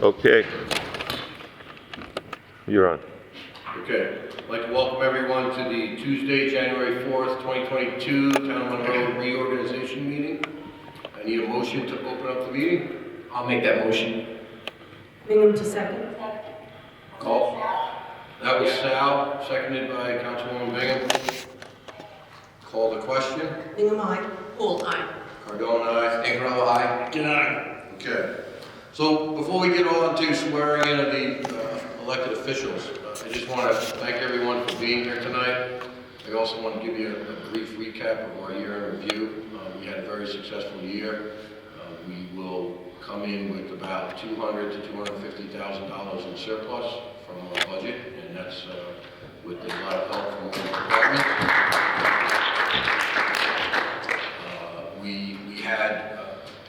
Okay. You're on. Okay. I'd like to welcome everyone to the Tuesday, January 4th, 2022 Town of Monroe reorganization meeting. I need a motion to open up the meeting. I'll make that motion. Bingham to second. Call. That was Sal, seconded by Councilwoman Bingham. Call the question. Bingham, aye. Poole, aye. Cardone, aye. Ingersoll, aye. Good night. Okay. So before we get on to swearing in of the elected officials, I just want to thank everyone for being here tonight. I also want to give you a brief recap of our year in review. We had a very successful year. We will come in with about $200,000 to $250,000 in surplus from our budget, and that's with a lot of help from the department. We had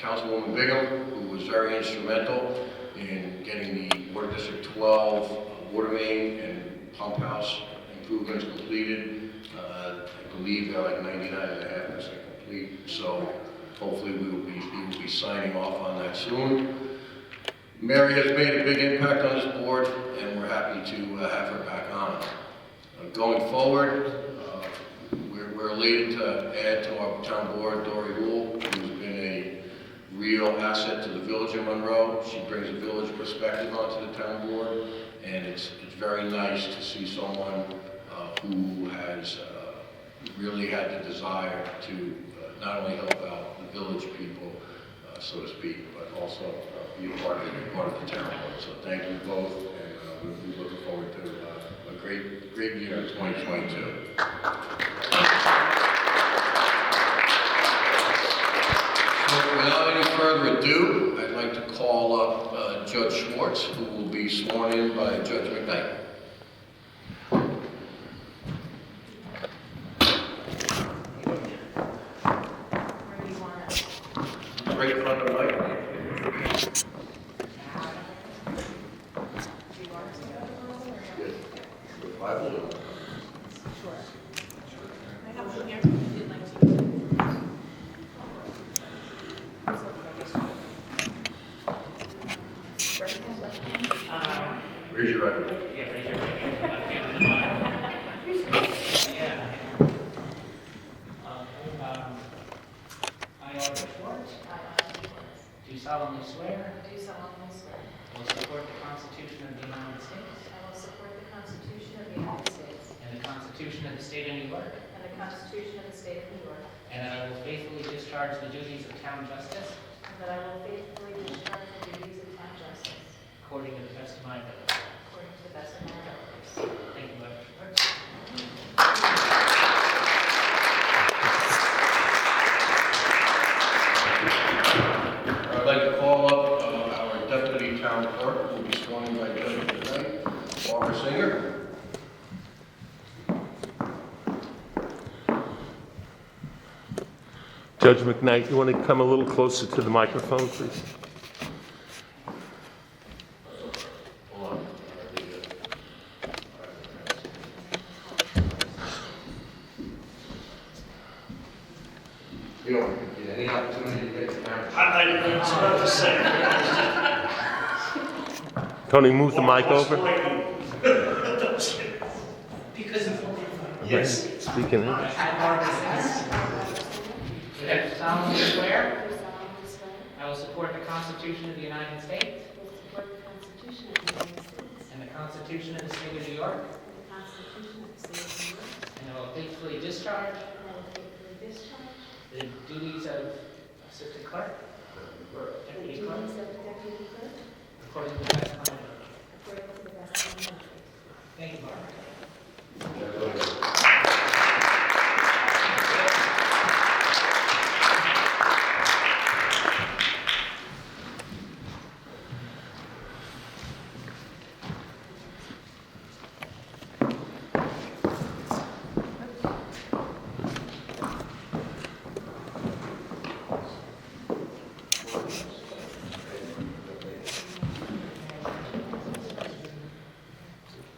Councilwoman Bingham, who was very instrumental in getting the Water District 12 water main and pump house improvements completed. I believe they're like 99.5% complete, so hopefully we will be signing off on that soon. Mary has made a big impact on this board, and we're happy to have her back on. Going forward, we're elated to add to our town board Dory Houle, who's been a real asset to the village of Monroe. She brings a village perspective onto the town board, and it's very nice to see someone who has really had the desire to not only help out the village people, so to speak, but also be a part of the town board. So thank you both, and we're looking forward to a great year in 2022. So without any further ado, I'd like to call up Judge Schwartz, who will be sworn in by Judge McKnight. Right in front of the mic. Raise your right hand. Do solemnly swear. Do solemnly swear. I will support the Constitution of the United States. I will support the Constitution of the United States. And the Constitution of the State of New York. And the Constitution of the State of New York. And that I will faithfully discharge the duties of town justice. And that I will faithfully discharge the duties of town justice. According to the best of my ability. According to the best of my abilities. Thank you, Dr. Schwartz. I'd like to call up our deputy town clerk, who will be sworn in by Judge McKnight, Barbara Singer. Judge McKnight, you want to come a little closer to the microphone, please? Hold on. You don't get any opportunity to get the camera. I was about to say. Tony, move the mic over. Because of Yes. Speaking in. I, Barbara Singer, do solemnly swear. Do solemnly swear. I will support the Constitution of the United States. I will support the Constitution of the United States. And the Constitution of the State of New York. And the Constitution of the State of New York. And I will faithfully discharge And I will faithfully discharge the duties of Assistant Clerk. the Deputy duties Clerk. of Deputy Clerk. According to the best of my ability. According to the best of my ability. Thank you, Barbara.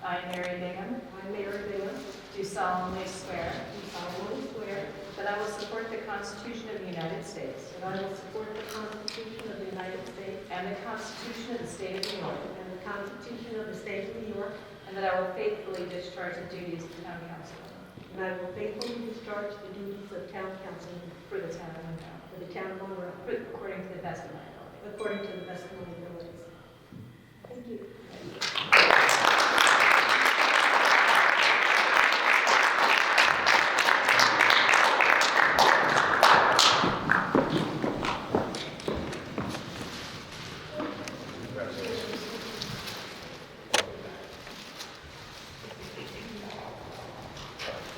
I, Mary Bingham, I, Mary Bingham, do solemnly swear do solemnly swear that I will support the Constitution of the United States that I will support the Constitution of the United States and the Constitution of the State of New York, and the Constitution of the State of New York, and that I will faithfully discharge the duties of town councilwoman and I will faithfully discharge the duties of town councilman for the town of Monroe, for the town of Monroe, according to the best of my ability. according to the best of my abilities. Thank you.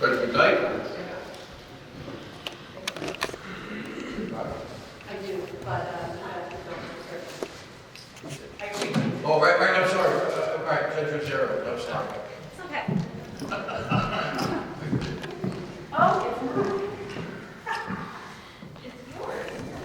Ready for type? I do, but I agree. Oh, right, I'm sorry. Right, Central Zero, I'm sorry. It's okay. Oh, it's mine. It's yours.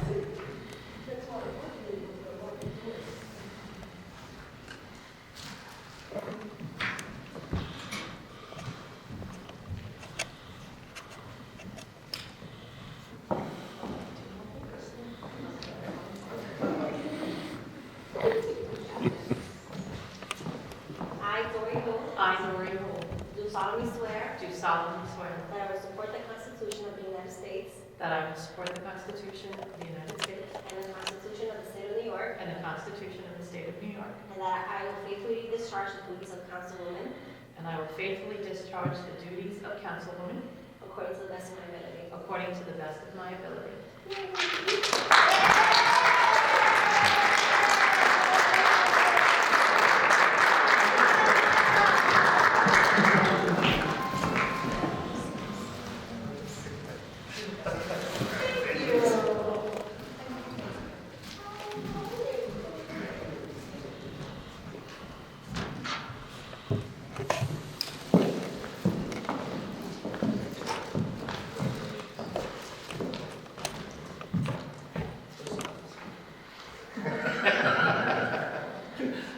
I, Dory Holt, I, Maureen Holt, do solemnly swear do solemnly swear that I will support the Constitution of the United States that I will support the Constitution of the United States and the Constitution of the State of New York, and the Constitution of the State of New York, and that I will faithfully discharge the duties of councilwoman and I will faithfully discharge the duties of councilwoman according to the best of my ability. according to the best of my ability.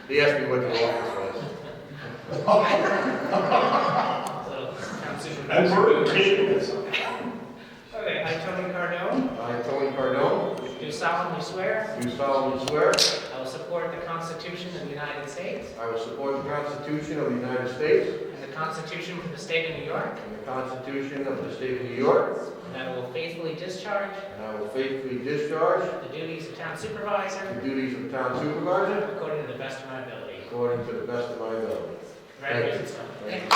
He asked me what the office was. And we're okay with this. Okay, I, Tony Cardone, I, Tony Cardone, do solemnly swear do solemnly swear I will support the Constitution of the United States I will support the Constitution of the United States and the Constitution of the State of New York, and the Constitution of the State of New York, and I will faithfully discharge and I will faithfully discharge the duties of town supervisor the duties of town supervisor according to the best of my ability. according to the best of my ability. Congratulations, Tom. Thank you.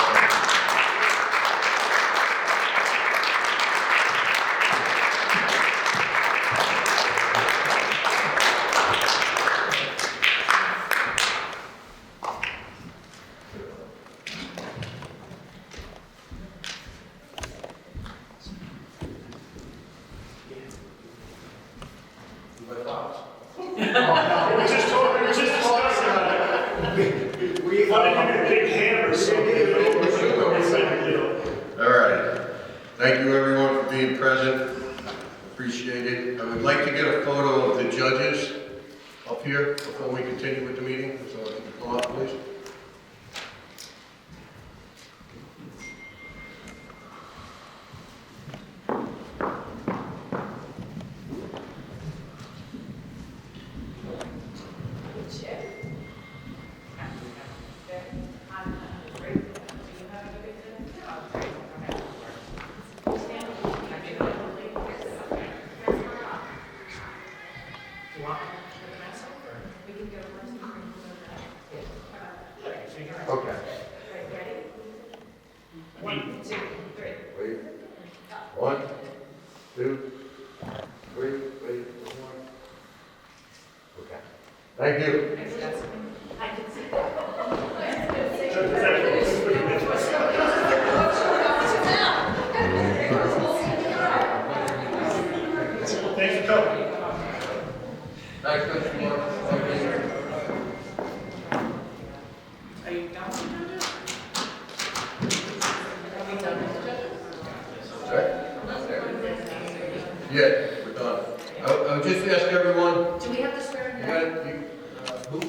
We were just discussing that. We wanted to get a big hand or something. All right. Thank you, everyone, for being present. Appreciate it. I would like to get a photo of the judges up here before we continue with the meeting. So if you could come up, please. Okay. Wait. 1, 2, 3, wait, 1. Okay. Thank you. I can see that. Thanks for coming. Thanks, Mr. Moore. Thank you. Are you done with the judges? Are we done with the judges? Right? Yeah, we're done. I'll just ask everyone, Do we have to swear you in? got, who?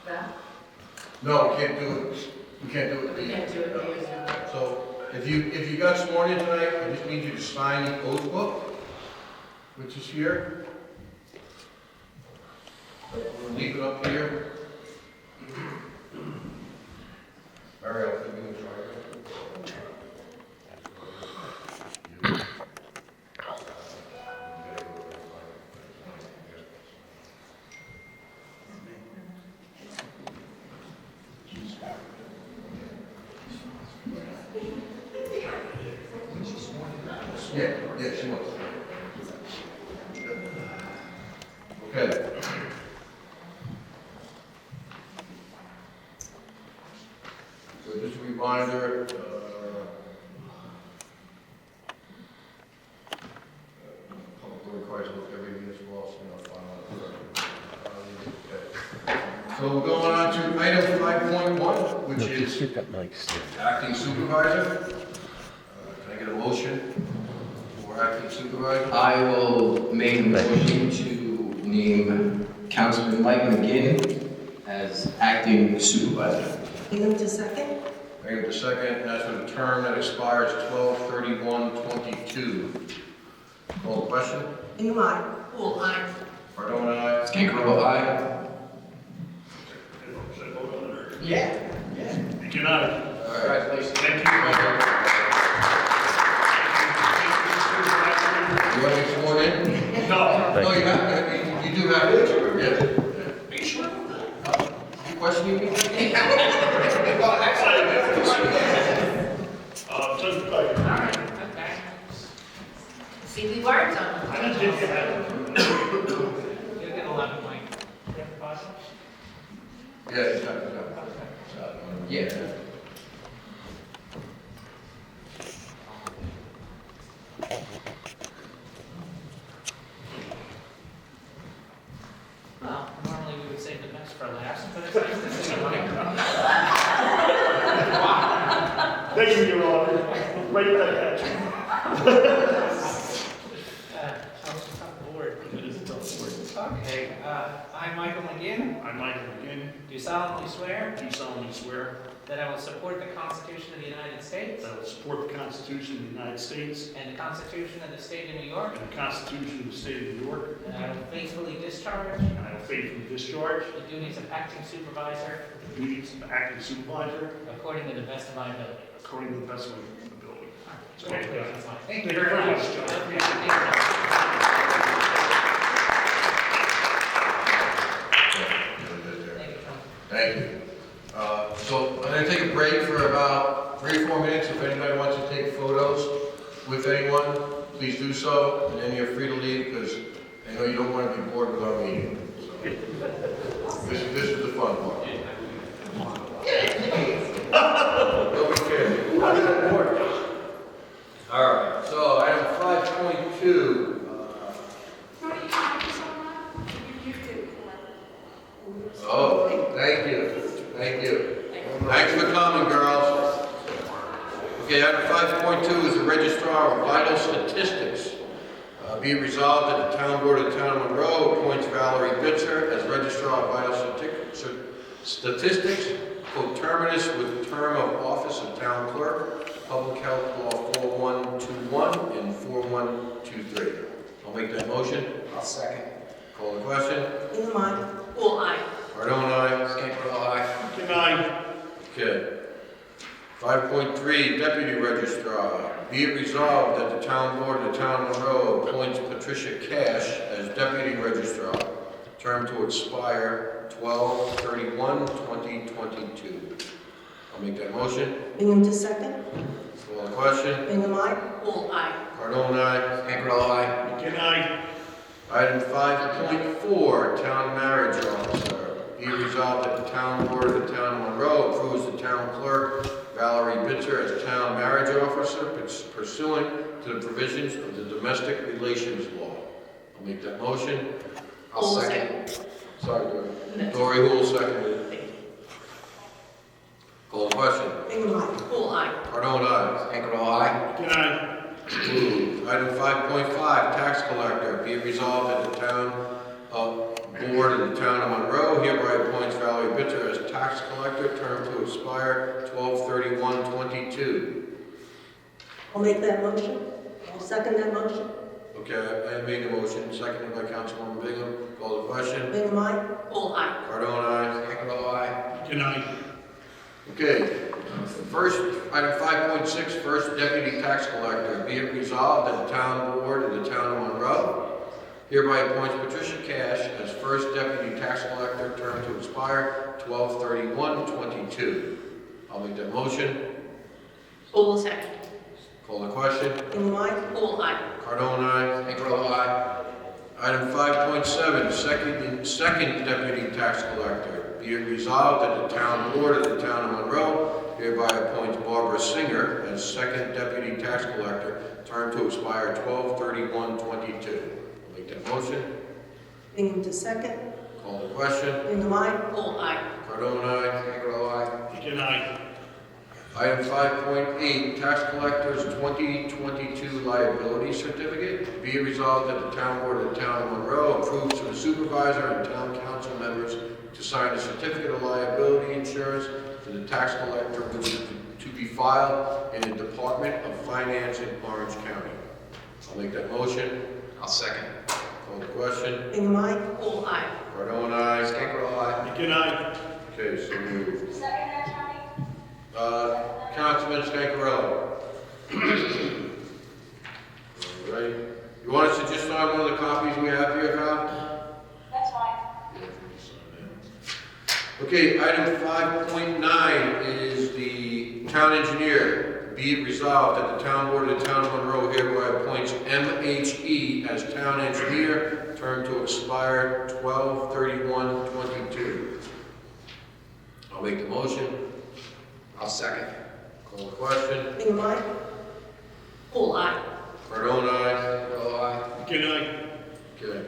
Val? No, we can't do it. We can't do it. We can't do it. So if you got sworn in tonight, I just need you to sign the oath book, which is here. I'm gonna leave it up here. All right, I'll give you a try. Yeah, she was. Okay. So just a reminder, public requires look every municipal officer in our file. So we're going on to item 5.1, which is Get that mic still. acting supervisor. Can I get a motion for acting supervisor? I will make a motion to name Councilman Mike McGinn as acting supervisor. Ingham to second. I have the second, and that's for the term that expires 12/31/22. Call the question? Ingham, aye. Poole, aye. Pardon, aye. Scangarello, aye. Yeah. Good night. All right, please. Thank you. You want to be sworn in? No. No, you have, you do have to, yes. Are you sure? You questioning me? Just like, All right, okay. See the words on them. I just didn't have it. You'll get a lot of mine. You have the fossil? Yeah, exactly. Yeah. Well, normally we would save the best for last, but it's nice to see mine. Thank you, Your Honor. Right back at you. Okay, I'm Michael McGinn. I'm Michael McGinn. Do solemnly swear Do solemnly swear that I will support the Constitution of the United States that I will support the Constitution of the United States and the Constitution of the State of New York, and the Constitution of the State of New York, and I will faithfully discharge and I will faithfully discharge the duties of acting supervisor the duties of acting supervisor according to the best of my ability. according to the best of my ability. Congratulations, Mike. Thank you very much, John. Thank you, Tom. Thank you. So I'm going to take a break for about 3 or 4 minutes. If anybody wants to take photos with anyone, please do so. And then you're free to leave because I know you don't want to be bored with our meeting. So, this is the fun part. Don't be careful. All right. So item 5.2. Oh, thank you. Thank you. Thanks for coming, girls. Okay, item 5.2 is the Registrar of Vital Statistics. Be it resolved that the Town Board of the Town of Monroe appoints Valerie Bitzer as Registrar of Vital Statistics, coterminous with term of office of Town Clerk, Public Health Law 4121 and 4123. I'll make that motion. I'll second. Call the question. Ingham, aye. Poole, aye. Pardon, aye. Scangarello, aye. Good night. Okay. 5.3, Deputy Registrar. Be it resolved that the Town Board of the Town of Monroe appoints Patricia Cash as Deputy Registrar, term to expire 12/31/2022. I'll make that motion. Ingham to second. Call the question. Ingham, aye. Poole, aye. Pardon, aye. Scangarello, aye. Good night. Item 5.4, Town Marriage Officer. Be it resolved that the Town Board of the Town of Monroe approves the Town Clerk, Valerie Bitzer, as Town Marriage Officer pursuant to the provisions of the Domestic Relations Law. I'll make that motion. I'll second. Sorry, Dory. Dory Hool, seconded. Call the question. Ingham, aye. Poole, aye. Pardon, aye. Scangarello, aye. Good night. Approved. Item 5.5, Tax Collector. Be it resolved that the Town Board of the Town of Monroe hereby appoints Valerie Bitzer as Tax Collector, term to expire 12/31/22. I'll make that motion. I'll second that motion. Okay, I made the motion, seconded by Councilwoman Bingham. Call the question. Bingham, aye. Full aye. Cardone, aye. Cancarello, aye. Good night. Okay, first, item 5.6, first deputy tax collector. Be it resolved that the town board of the town of Monroe hereby appoints Patricia Cash as first deputy tax collector, term to expire 12/31/22. I'll make that motion. Full second. Call the question. Bingham, aye. Full aye. Cardone, aye. Cancarello, aye. Item 5.7, second deputy tax collector. Be it resolved that the town board of the town of Monroe hereby appoints Barbara Singer as second deputy tax collector, term to expire 12/31/22. I'll make that motion. Bingham to second. Call the question. Bingham, aye. Full aye. Cardone, aye. Cancarello, aye. Good night. Item 5.8, tax collector's 2022 liability certificate. Be it resolved that the town board of the town of Monroe approves to the supervisor and town council members to sign a certificate of liability insurance for the tax collector, which is to be filed in the Department of Finance in Orange County. I'll make that motion. I'll second. Call the question. Bingham, aye. Full aye. Cardone, aye. Cancarello, aye. Good night. Okay, so moved. Second that, Johnny? Councilman Scancarello. All right. You want us to just sign one of the copies we have here, Val? That's fine. Okay, item 5.9 is the town engineer. Be it resolved that the town board of the town of Monroe hereby appoints MHE as town engineer, term to expire 12/31/22. I'll make the motion. I'll second. Call the question. Bingham, aye. Full aye. Cardone, aye. Cancarello, aye. Good night. Okay.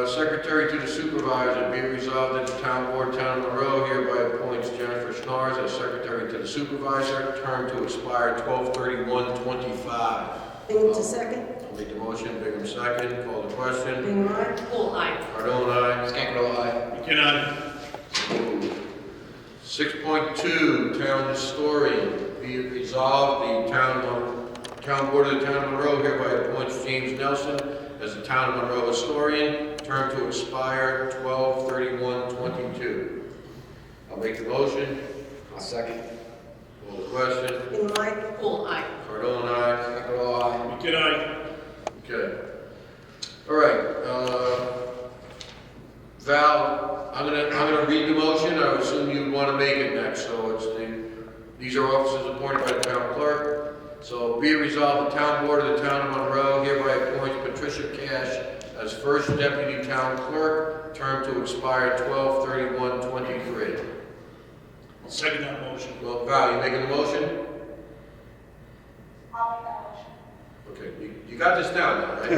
Secretary to the supervisor, be it resolved that the town board, town of Monroe hereby appoints Jennifer Schnars as secretary to the supervisor, term to expire 12/31/25. Bingham to second. I'll make the motion, Bingham second, call the question. Bingham, aye. Full aye. Cardone, aye. Scancarello, aye. Good night. 6.2, town historian, be it resolved, the town board of the town of Monroe hereby appoints James Nelson as the town of Monroe historian, term to expire 12/31/22. I'll make the motion. I'll second. Call the question. Bingham, aye. Full aye. Cardone, aye. Cancarello, aye. Good night. Okay. All right, Val, I'm gonna read the motion. I would assume you'd want to make it next. So these are officers appointed by the town clerk. So be it resolved, the town board of the town of Monroe hereby appoints Patricia Cash as first deputy town clerk, term to expire 12/31/23. I'll second that motion. Well, Val, you making the motion? I'll make that motion. Okay, you got this down now, right?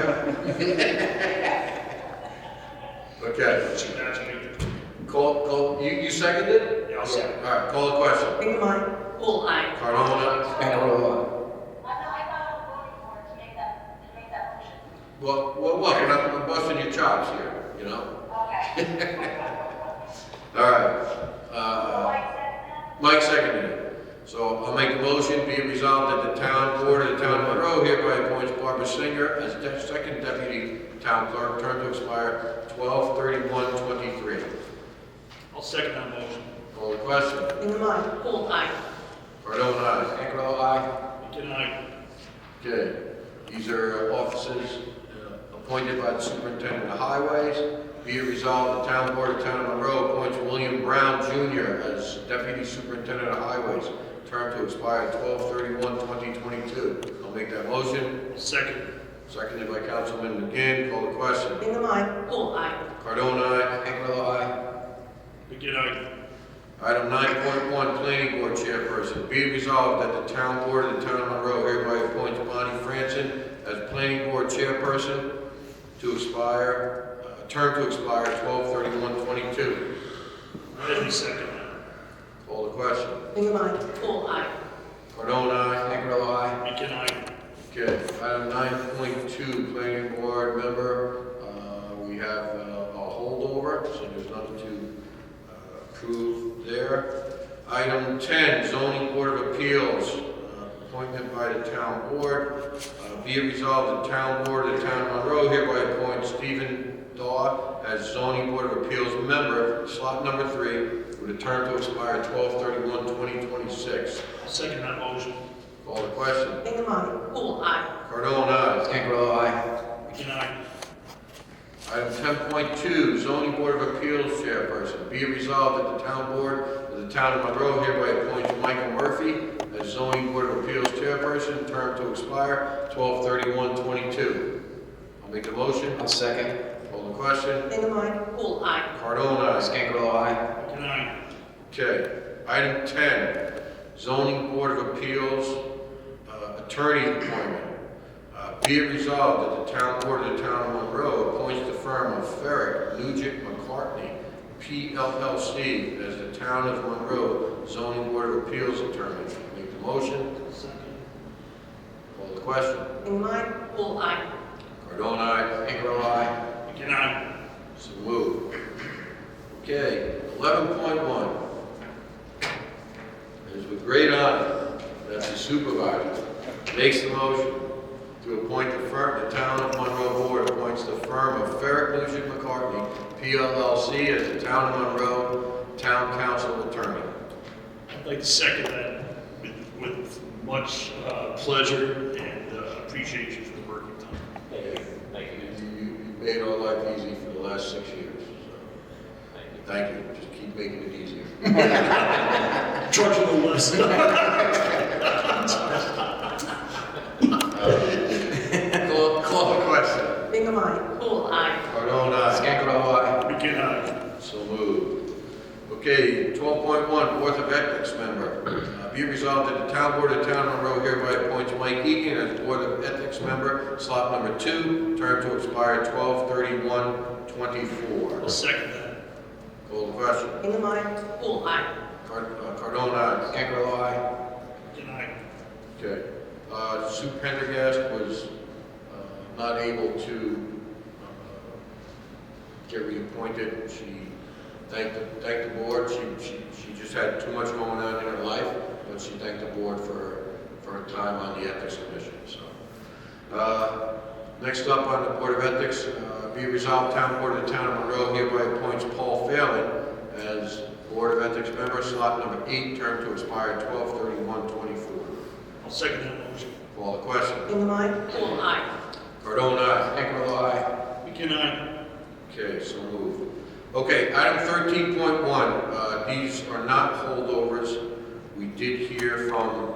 Okay. That's me. Call, you seconded it? Yeah, I'll second. All right, call the question. Bingham, aye. Full aye. Cardone, Cancarello, I thought I was voting for it to make that motion. well, look, I'm busting your chops here, you know? Okay. All right. Mike second that? Mike seconded it. So I'll make a motion, be it resolved that the town board of the town of Monroe hereby appoints Barbara Singer as second deputy town clerk, term to expire 12/31/23. I'll second that motion. Call the question. Bingham, aye. Full aye. Cardone, aye. Cancarello, aye. Good night. Okay. These are officers appointed by the superintendent of highways. Be it resolved, the town board of the town of Monroe appoints William Brown Jr. as deputy superintendent of highways, term to expire 12/31/2022. I'll make that motion. Second. Seconded by Councilman McGinn. Call the question. Bingham, aye. Full aye. Cardone, aye. Cancarello, aye. Good night. Item 9.1, planning board chairperson. Be it resolved that the town board of the town of Monroe hereby appoints Bonnie Franson as planning board chairperson to expire, term to expire 12/31/22. Let me second that. Call the question. Bingham, aye. Full aye. Cardone, aye. Cancarello, aye. Good night. Okay, item 9.2, planning board member, we have a holdover, so there's nothing to approve there. Item 10, zoning board of appeals, appointment by the town board. Be it resolved, the town board of the town of Monroe hereby appoints Stephen Daw as zoning board of appeals member, slot number 3, with a term to expire 12/31/2026. I'll second that motion. Call the question. Bingham, aye. Poole, aye. Cardone, aye. Cancarello, aye. Good night. Item 10.2, zoning board of appeals chairperson. Be it resolved that the town board of the town of Monroe hereby appoints Michael Murphy as zoning board of appeals chairperson, term to expire 12/31/22. I'll make the motion. I'll second. Call the question. Bingham, aye. Poole, aye. Cardone, aye. Cancarello, aye. Good night. Okay. Item 10, zoning board of appeals attorney appointment. Be it resolved that the town board of the town of Monroe appoints the firm of Ferrick, Nugent, McCartney, PLLC as the town of Monroe zoning board of appeals attorney. Make the motion. Second. Call the question. Bingham, aye. Poole, aye. Cardone, aye. Cancarello, aye. Good night. So moved. Okay, 11.1. It is with great honor that the supervisor makes the motion to appoint the firm, the town of Monroe board appoints the firm of Ferrick, Nugent, McCartney, PLLC as the town of Monroe town council attorney. I'd like to second that with much pleasure and appreciation for the work you've done. You made our life easy for the last 6 years. So. Thank you. Just keep making it easier. Charge a little less. Call the question. Bingham, aye. Poole, aye. Cardone, aye. Cancarello, aye. Good night. So moved. Okay, 12.1, Board of Ethics member. Be it resolved that the town board of the town of Monroe hereby appoints Mike Egan as Board of Ethics member, slot number 2, term to expire 12/31/24. I'll second that. Call the question. Bingham, aye. Poole, aye. Cardone, aye. Cancarello, aye. Good night. Okay. Sue Pendergast was not able to get reappointed. She thanked the board. She just had too much going on in her life, but she thanked the board for her time on the ethics commission. So, next up on the board of ethics, be it resolved, town board of the town of Monroe hereby appoints Paul Phelan as board of ethics member, slot number 8, term to expire 12/31/24. I'll second that motion. Call the question. Bingham, aye. Poole, aye. Cardone, aye. Cancarello, aye. Good night. Okay, so moved. Okay, item 13.1, these are not holdovers. We did hear from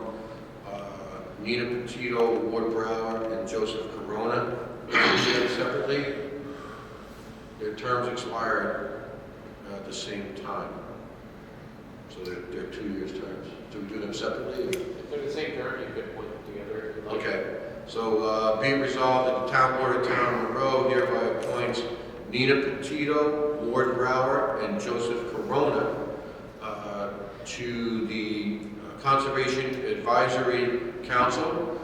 Nina Petito, Ward Brower, and Joseph Corona. Separately, their terms expired at the same time. So they're 2 years terms. Do we do them separately? If they're the same term, you could put them together. if you'd like. Okay, so be it resolved that the town board of town of Monroe hereby appoints Nina Petito, Ward Brower, and Joseph Corona to the Conservation Advisory Council.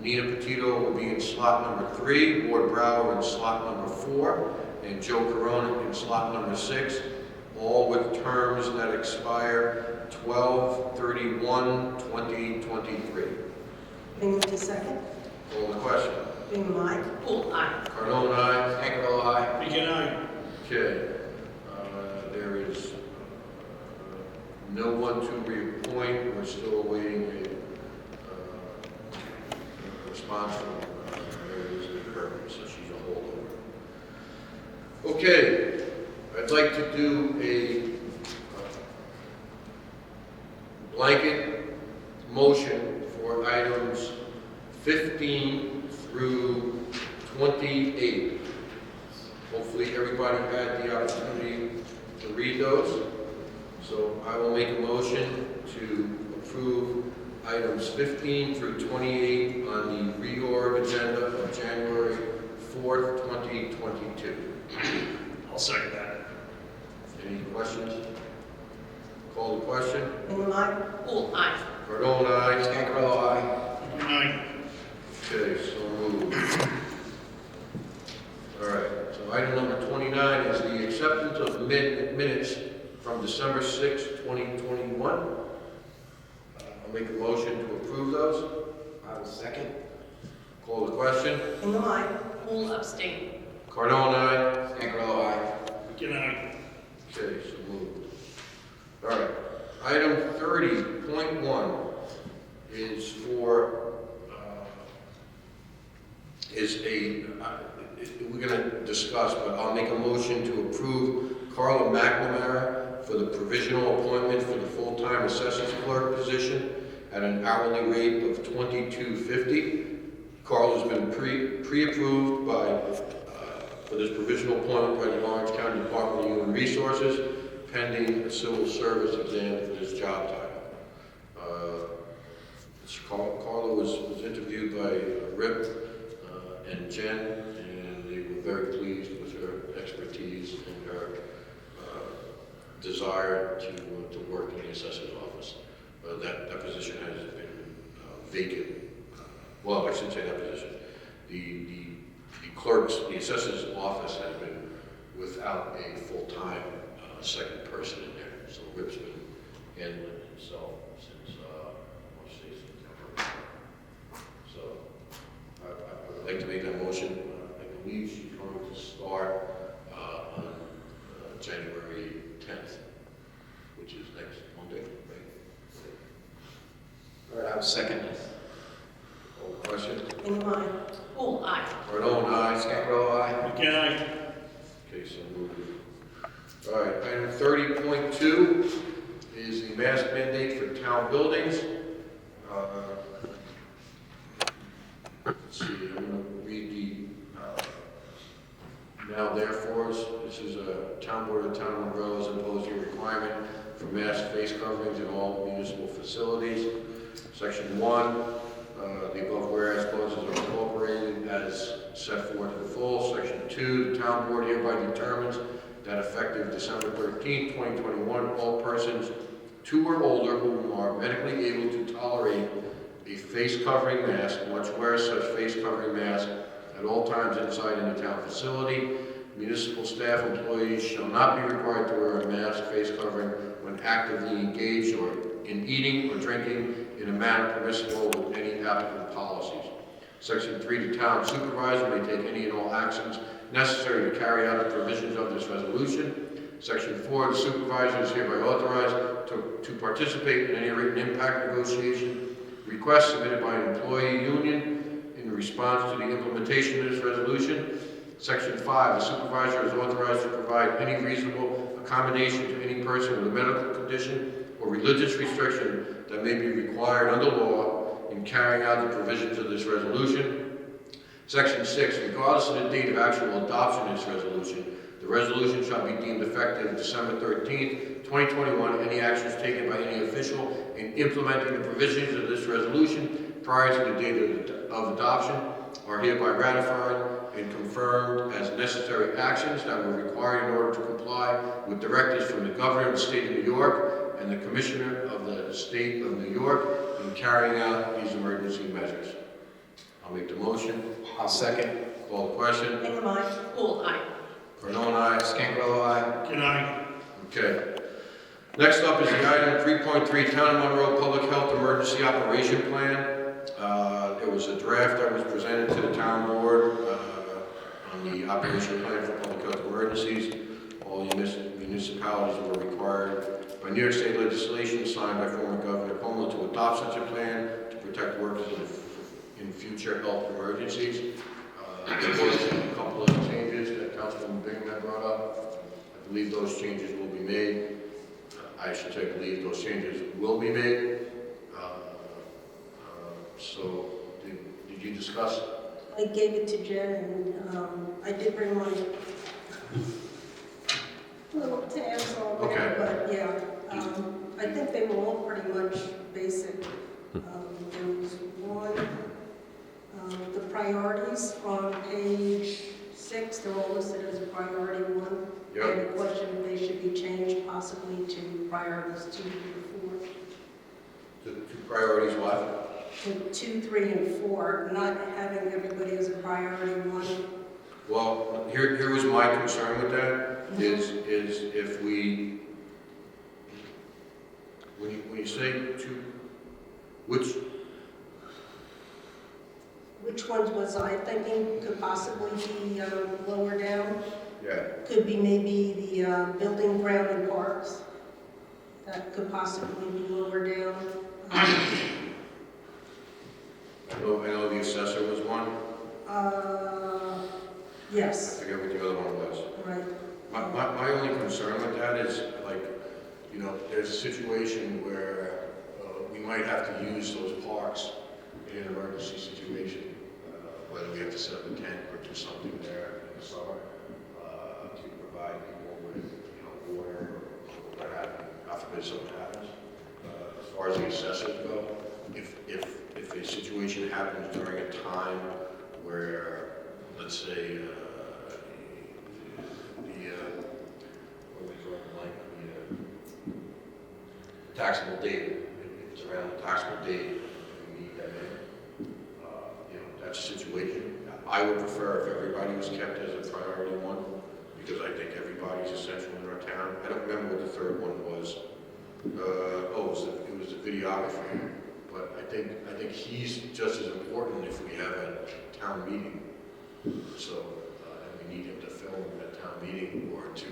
Nina Petito will be in slot number 3, Ward Brower in slot number 4, and Joe Corona in slot number 6, all with terms that expire 12/31/2023. Bingham to second. Call the question. Bingham, aye. Poole, aye. Cardone, aye. Cancarello, aye. Good night. Okay. There is no one to reappoint. We're still awaiting a response from Mary Elizabeth Kirby, so she's a holdover. Okay. I'd like to do a blanket motion for items 15 through 28. Hopefully everybody had the opportunity to read those. So I will make a motion to approve items 15 through 28 on the reorg agenda of January 4th, 2022. I'll second that. Any questions? Call the question. Bingham, aye. Poole, aye. Cardone, aye. Cancarello, aye. Good night. Okay, so moved. All right, so item number 29 is the acceptance of minutes from December 6, 2021. I'll make a motion to approve those. I will second. Call the question. Hingham, aye. Poole abstain. Cardone, aye. Scangarello, aye. Again, aye. Okay, so moved. All right. Item 30.1 is for, we're going to discuss, but I'll make a motion to approve Carla McNamara for the provisional appointment for the full-time assessors clerk position at an hourly rate of $22.50. Carla's been pre-approved for this provisional appointment by the Lawrence County Department of Human Resources, pending a civil service exam for this job title. Carla was interviewed by Rip and Jen, and they were very pleased with her expertise and her desire to work in the assessor's office. That position has been vacant. Well, I shouldn't say that position. The the assessor's office has been without a full-time second person in there. So Rip's been handling it himself since, I want to say September. So I would like to make that motion. I believe she's going to start on January 10th, which is next Monday, right? All right, I will second. Call the question. Hingham, aye. Poole, aye. Cardone, aye. Scangarello, aye. Again, aye. Okay, so moved. All right, item 30.2 is the mask mandate for town buildings. Let's see, I'm going to read the now therefore. This is a town board of the town of Monroe has imposed a requirement for mask face coverings in all municipal facilities. Section 1, the above whereas clauses are incorporated as set forth in full. Section 2, the town board hereby determines that effective December 13, 2021, all persons 2 or older who are medically able to tolerate a face covering mask must wear such face covering mask at all times inside any town facility. Municipal staff employees shall not be required to wear a mask face covering when actively engaged or in eating or drinking in a manner permissible with any applicable policies. Section 3, the town supervisor may take any and all actions necessary to carry out the provisions of this resolution. Section 4, the supervisor is hereby authorized to participate in any written impact negotiation request submitted by an employee union in response to the implementation of this resolution. Section 5, the supervisor is authorized to provide any reasonable accommodation to any person with a medical condition or religious restriction that may be required under law in carrying out the provisions of this resolution. Section 6, regardless of the date of actual adoption of this resolution, the resolution shall be deemed effective December 13th, 2021. Any actions taken by any official in implementing the provisions of this resolution prior to the date of adoption are hereby ratified and confirmed as necessary actions that were required in order to comply with directives from the Governor of the State of New York and the Commissioner of the State of New York in carrying out these emergency measures. I'll make the motion. I'll second. Call the question. Hingham, aye. Poole, aye. Cardone, aye. Scangarello, aye. Again, aye. Okay. Next up is the item 3.3, Town of Monroe Public Health Emergency Operation Plan. There was a draft that was presented to the town board on the operation plan for public health emergencies. All municipalities were required by New York State legislation signed by former Governor Tomm to adopt such a plan to protect workers in future health emergencies. There was a couple of changes that Councilwoman Bingham had brought up. I believe those changes will be made. I should say, believe those changes will be made. So, did you discuss? I gave it to Jen, and I did bring my little tabs all there, Okay. but yeah, I think they were all pretty much basic. There was one, the priorities on page 6, they're all listed as a priority 1. Yep. And the question if they should be changed possibly to priorities 2, 3, or 4. The two priorities what? To 2, 3, and 4, not having everybody as a priority 1. Well, here was my concern with that, is if we, when you say two Which ones was I thinking could possibly be lower down? Yeah. Could be maybe the building, ground, and parks. That could possibly be lower down. I know the assessor was one. I Yes, forget what the other one was. right. My only concern with that is, like, you know, there's a situation where we might have to use those parks in an emergency situation, whether we have to set up a tent or do something there in the summer to provide people with, you know, water or what have you, God forbid something happens. As far as the assessors go, if a situation happens during a time where, let's say, taxable date, if it's around the taxable date, we need that in. You know, that's a situation. I would prefer if everybody was kept as a priority one, because I think everybody's essential in our town. I don't remember what the third one was. It was the videographer. But I think he's just as important if we have a town meeting. So, and we need him to film at town meeting or to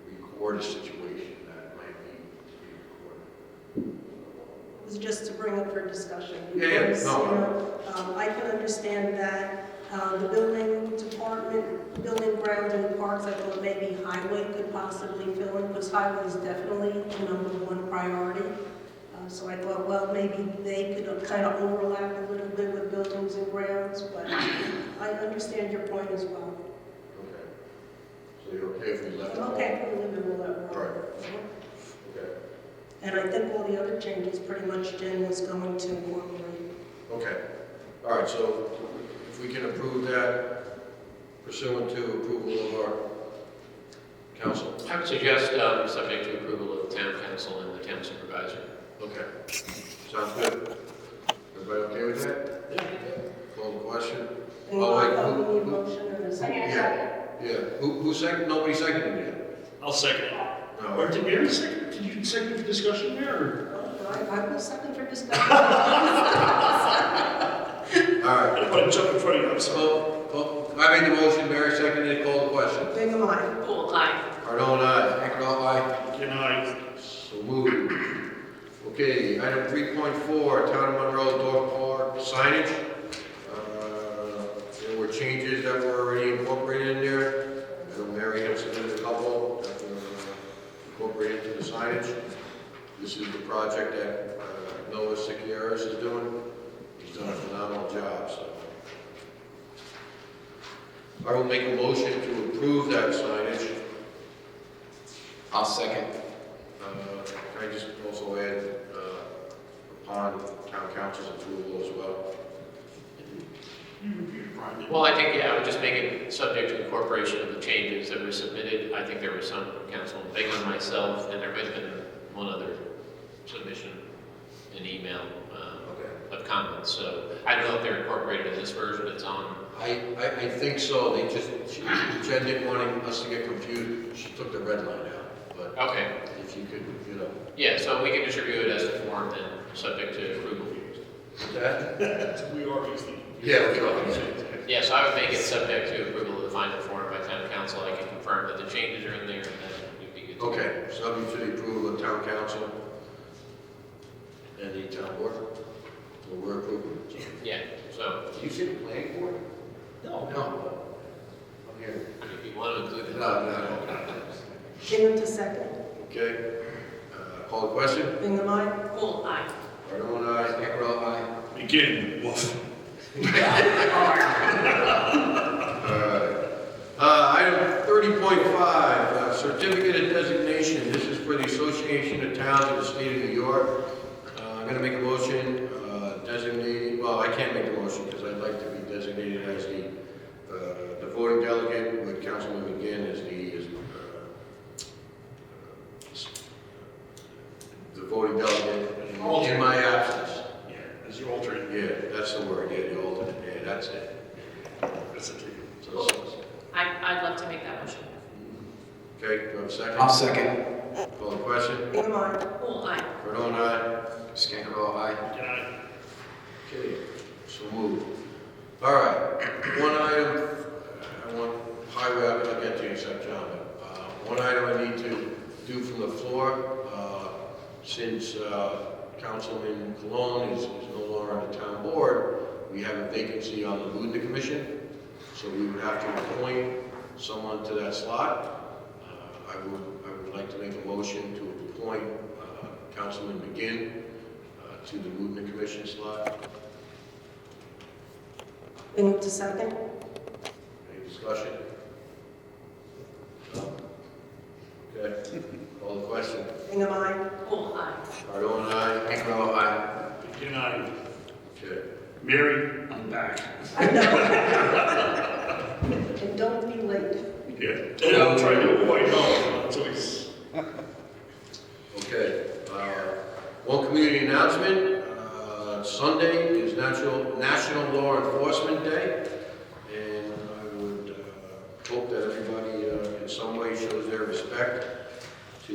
record a situation that might be recorded. It was just to bring up for discussion. Yeah, Because, no. you know, I can understand that the building department, building, ground, and parks, I thought maybe highway could possibly fill in, because highway is definitely the number one priority. So I thought, well, maybe they could kind of overlap a little bit with buildings and grounds, but I understand your point as well. Okay. So you're okay if we left it? I'm okay for living with that. All right. Okay. And I think all the other changes pretty much Jen was going to incorporate. Okay. All right, so if we can approve that pursuant to approval of our council. I would suggest, subject to approval of town council and the town supervisor. Okay. Sounds good. Everybody okay with that? Yeah. Call the question? And Oh, wait, I who- need a motion and a second. Yeah. Who seconded? Nobody seconded it. I'll second it. No. Or did Mary second? Did you second for discussion there, or? I will second for discussion. All I right. didn't want to jump in front of you, I'm sorry. So, I made the motion, Mary seconded it, call the question. Bingham, aye. Pool eye. Cardone, aye. Ackroyd, aye. Can I, So moved. Okay, item 3.4, Town of Monroe Dog Park signage. There were changes that were already incorporated in there. I know Mary had submitted a couple that were incorporated into the signage. This is the project that Noah Sicieris is doing. He's done a phenomenal job, so. I will make a motion to approve that signage. I'll second. Can I just also add, upon town council's approval as well? Well, I think, yeah, I would just make it subject to incorporation of the changes that were submitted. I think there were some from Councilman Bingham, myself, and there might have been one other submission, an email of comments. So I don't know if they're incorporated in this version it's on. I think so. Jen didn't want us to get confused. She took the red line out. But Okay. if you could, you know. Yeah, so we can distribute it as a form and subject to approval. That? we are using. Yeah, we are. Yeah, so I would make it subject to approval of the final form by town council. I can confirm that the changes are in there and then we'd be good to go. Okay, subject to the approval of town council and the town board. So we're approving. Yeah, so Did you say the planning board? No. No. I'm here. if you want to include it. No. Bingham to second. Okay. Call the question? Bingham, aye. Pool eye. Cardone, aye. Ackroyd, aye. Begin, woof. Item 30.5, certificate of designation. This is for the Association of Towns of the State of New York. I'm going to make a motion designating, well, I can't make the motion because I'd like to be designated as the voting delegate with Councilman McGinn as the voting delegate in my absence. Yeah, as your alternate. Yeah, that's the word, yeah, the alternate, yeah, that's it. That's it. So, I'd love to make that motion. okay, do I have a second? I'll second. Call the question. Bingham, aye. Pool eye. Cardone, aye. Scangarello, aye. Can I? Okay, so moved. All right, one item, I want highway, I'll get to you, except John, but one item I need to do from the floor, since Councilman Cologne is no longer on the town board, we have a vacancy on the Ludna Commission, so we would have to appoint someone to that slot. I would like to make a motion to appoint Councilman McGinn to the Ludna Commission slot. We need to second. Any discussion? No? Okay, call the question. Hingham, aye. Cardone, aye. Pinkro, aye. Good night. Okay. Mary, I'm back. I know. And don't be late. Yeah, I'm trying to avoid all, it's always. Okay, one community announcement. Sunday is National Law Enforcement Day, and I would hope that everybody in some way shows their respect to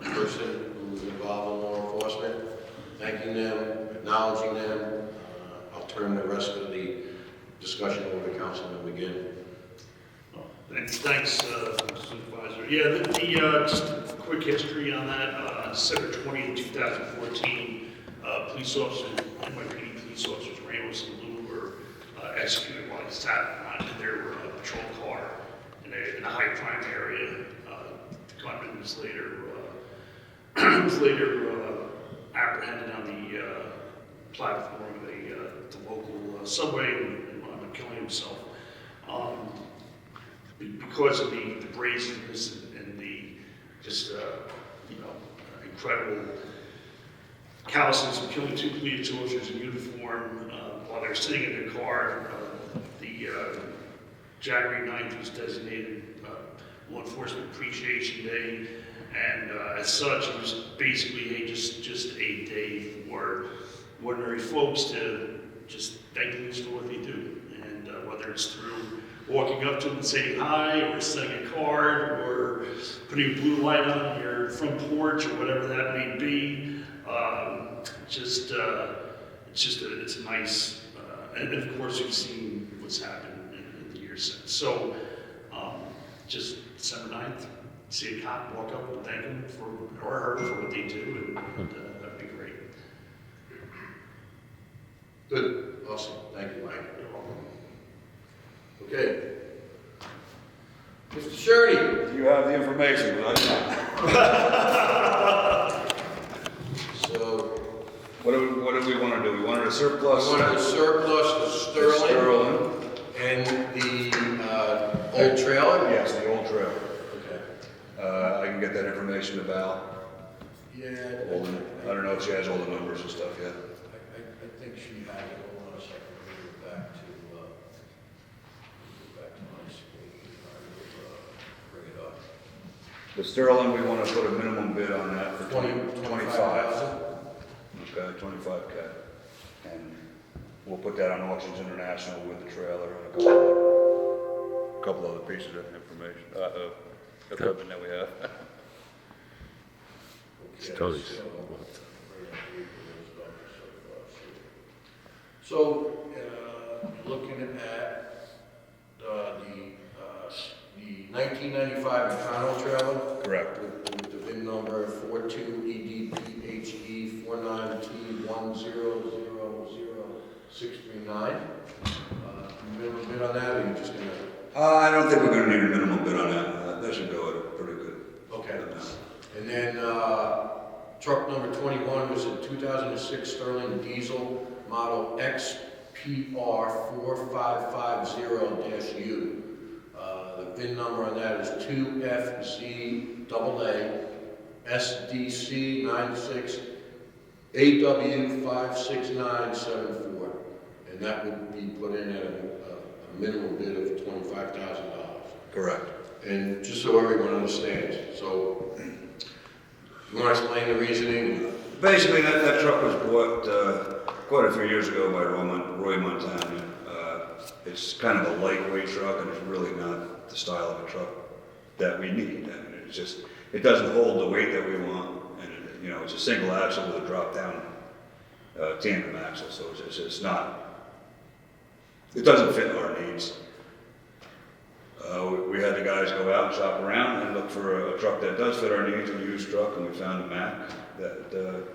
a person who is involved in law enforcement, thanking them, acknowledging them. I'll turn the rest of the discussion over to Councilman McGinn. Thanks, Supervisor. Yeah, just a quick history on that. December 20th, 2014, police officers, NYPD police officers, Ramos and Lou, were executed while they sat in their patrol car in a high crime area. The gunman was later apprehended on the platform of the local subway and wound up killing himself. Because of the brazenness and the just incredible callousness of killing two police officers in uniform while they were sitting in their car, the January 9th was designated Law Enforcement Appreciation Day, and as such, it was basically just a day for ordinary folks to just thank police for what they do, and whether it's through walking up to them and saying hi, or sending a card, or putting a blue light on your front porch, or whatever that may be. It's a nice, and of course you've seen what's happened in the years since. So, just December 9th, see a cop, walk up and thank them for, or her for what they do, and that'd be great. Good, awesome, thank you, Mike. Okay. Mr. Sherney. You have the information, but I don't. So, What do we want to do? We wanted a I surplus. wanted to surplus the Sterling and the old trailer? Yes, the old trailer. Okay. I can get that information to Val. Yeah. I don't know if she has all the numbers and stuff yet. I think she had it. Hold on a second. We'll go back to my screen. I will bring it up. The Sterling, we want to put a minimum bid on that for 25. 25,000. Okay, 25K. And we'll put that on Auctions International with the trailer and a couple other pieces of information, equipment that we have. Okay, Tony's. So, looking at the 1995 Econo trailer. Correct. With the VIN number 42EDPHE 49T1000639. Minimum bid on that, or you just gonna? I don't think we're going to need a minimum bid on that. That should go at a pretty good. Okay. And then truck number 21 was a 2006 Sterling diesel model XPR4550-U. The VIN number on that is 2FZAA SDC96 AW56974. And that would be put in at a minimum bid of $25,000. Correct. And just so everyone understands, so you want to explain the reasoning? Basically, that truck was bought quite a few years ago by Roy Montana. It's kind of a lightweight truck, and it's really not the style of a truck that we need. I mean, it doesn't hold the weight that we want, and it's a single axle with a drop down tandem axle, so it's not, it doesn't fit our needs. We had the guys go out and shop around and look for a truck that does fit our needs, a used truck, and we found a Mack that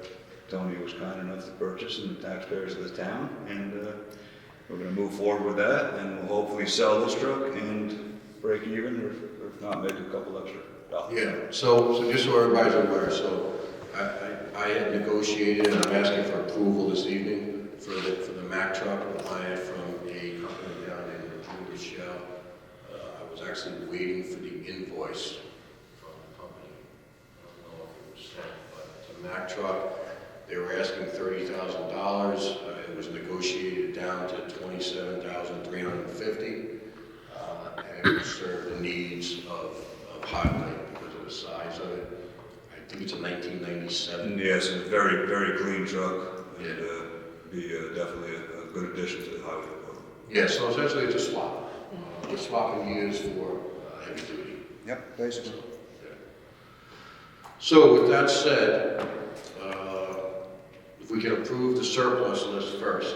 Tony was kind enough to purchase, and the taxpayers of the town, and we're gonna move forward with that, and we'll hopefully sell this truck and break even, or if not, make a couple extra dollars. Yeah, so just so everybody's aware, so I had negotiated, and I'm asking for approval this evening for the Mack truck, buying it from a company down in New Rochelle. I was actually waiting for the invoice from the company. I don't know if it was sent, but it's a Mack truck. They were asking $30,000. It was negotiated down to $27,350, and it would serve the needs of highway because of the size of it. I think it's a 1997. Yes, it's a very, very clean truck, and Yeah. be definitely a good addition to the highway department. Yeah, so essentially it's a swap. We're swapping gears for heavy duty. Yep, basically. So with that said, if we can approve the surplus list first,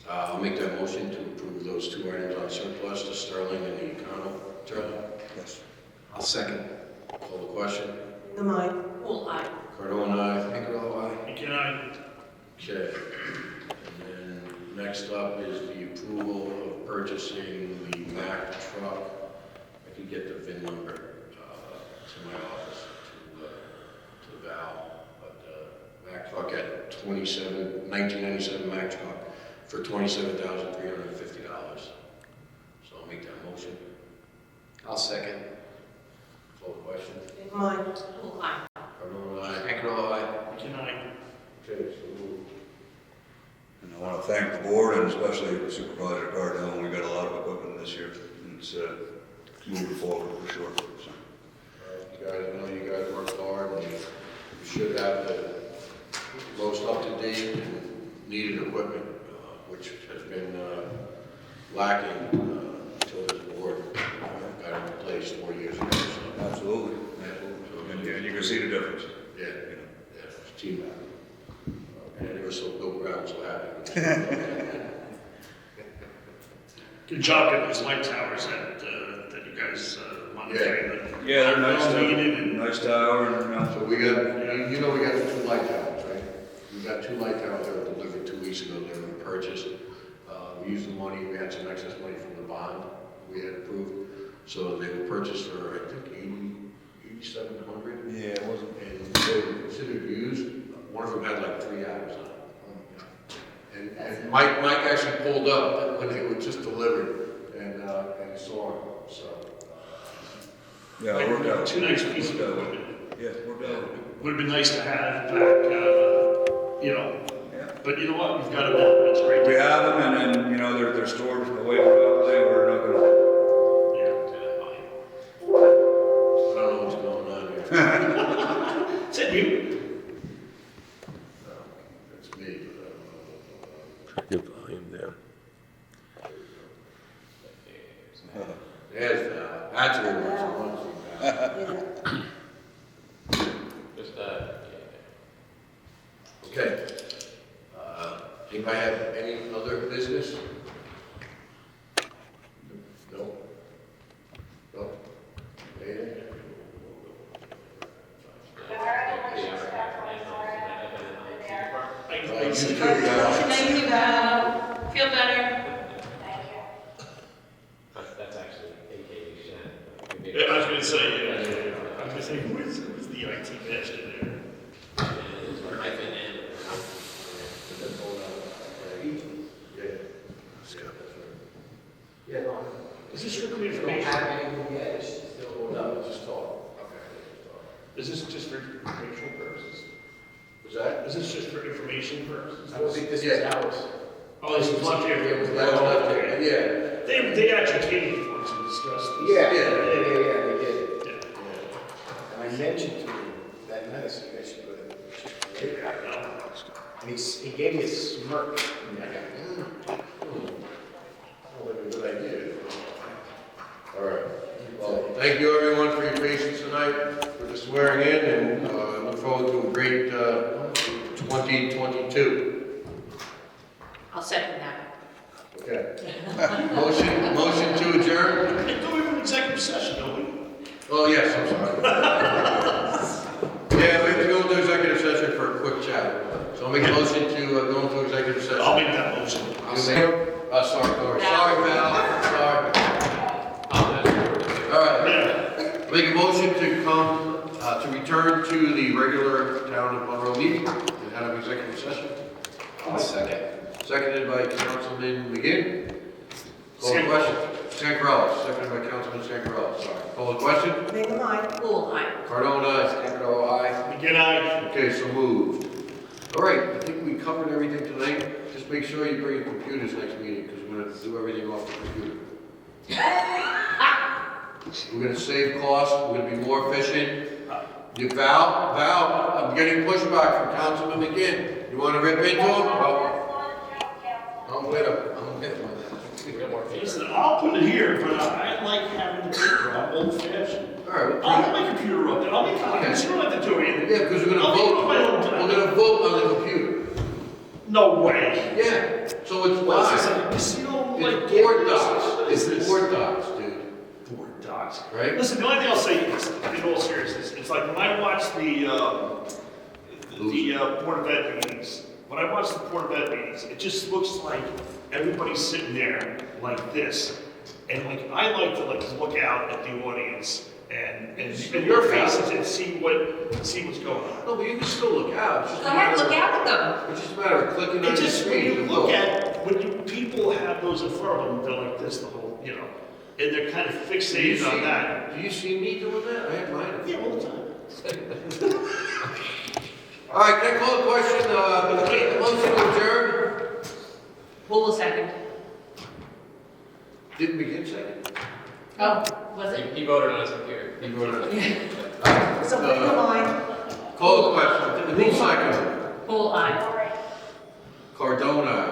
I'll make that motion to approve those two items on surplus, the Sterling and the Econo trailer. Yes. I'll second. Call the question. Am I? Full aye. Cardone, aye. Pinkerell, aye. Can I, Okay. And then next up is the approval of purchasing the Mack truck. I could get the VIN number to my office to Val, but Mack truck at 1997 Mack truck for $27,350. So I'll make that motion. I'll second. Call the question. Am I? Full aye. Cardone, aye. Pinkerell, aye. can I, Okay, so moved. And I want to thank the board and especially Supervisor Cardone. We got a lot of equipment this year, and it's moving forward for sure. So. You guys, I know you guys worked hard, and you should have the most up-to-date and needed equipment, which has been lacking until this board got in place 4 years ago. So, Absolutely. And you can see the difference. yeah, it's team effort. And I never saw Bill Brown so happy. good job getting those light towers that you guys monitoring. Yeah, they're nice. Needed and- Nice tower, and So we got, you know we got the two light towers, right? We got two light towers that were delivered 2 weeks ago, they were purchased. We used the money, we had some excess money from the bond we had approved. So they were purchased for, I think, $8,700. yeah, it wasn't. And they were considered used. One of them had like 3 hours on it. And Mike actually pulled up when they were just delivered and saw them, so. Yeah, it worked out. Two nice pieces of Worked out. equipment. Yeah, it worked out. Would have been nice to have back, Yeah. but you know what, we've got them now, that's great. We have them, and then, you know, they're stored away properly. We're not gonna. I don't know what's going on here. Is that you? No, it's me, but I don't know. Your volume down. There's Val. That's where it was. Yeah. Just, Okay. Anybody have any other business? No? No? Anything? You too, Val. Thank you, Val. Feel better. That's actually AKA Shannon. Yeah, I was gonna say, who's the IT master there? Yeah, no. Is this strictly information? No, just talk. Okay. Is this just for informational purposes? Was that? Is this just for information purposes? this is ours. Oh, this is left here. It was left here, yeah. They actually came before us and discussed this. Yeah. they did. Yeah. And I mentioned to him that night, so you guys should go to. And he gave me a smirk. And I got, Well, that's a good idea. All right. Well, thank you everyone for your patience tonight, for the swearing in, and look forward to a great 2022. I'll second that. Okay. Motion to adjourn? I thought we were in executive session, don't we? Oh, yes, I'm sorry. Yeah, we have to go into executive session for a quick chat. So I'll make a motion to go into executive session. I'll make that motion. Sorry, Val, sorry. All right, make a motion to come, to return to the regular town of Monroe meeting and have an executive session. I'll second. Seconded by Councilman McGinn. Call the question. Sankarellis, seconded by Councilman Sankarellis, sorry. Call the question. Bingham, aye. Pool, aye. Cardona, aye. Stanko, aye. Again, I. Okay, so moved. All right, I think we covered everything tonight. Just make sure you bring your computers next meeting, because we're gonna do everything off the computer. We're gonna save costs, we're gonna be more efficient. You, Val, I'm getting pushback from Councilman McGinn. You wanna rip into him? I'm with him. Listen, I'll put it here, but I like having the paper. I'm old fashioned. All right, I'll have my computer up there. I'll make copies. You don't have to do anything. yeah, because we're gonna I'll make vote, it my own time. we're gonna vote on the computer. No way. Yeah, so it's What is live. this? You know, like. It's board docs, What is it's this? board docs, dude, Board docs. right? Listen, the only thing I'll say is, in all seriousness, it's like when I watch the Board of Ed meetings, when I watch the Board of Ed meetings, it just looks like everybody's sitting there like this. And like, I like to like look out at the audience and your faces and see what's going on. No, but you can still look out. It's just a Go ahead, matter look of- out at them. It's just a matter of clicking on It the just, when screen. you to look vote. at, people have those in front of them, they're like this the whole, and they're kind of Do you fixated on see- that. Do you see me doing that? I have mine. Yeah, all the time. All right, can I call the question, the motion to adjourn? Pool, second. Didn't begin second? Oh, was it? He voted on his computer. You voted. So Bingham, aye. Call the question. Who's second? Pool, aye. Cardona,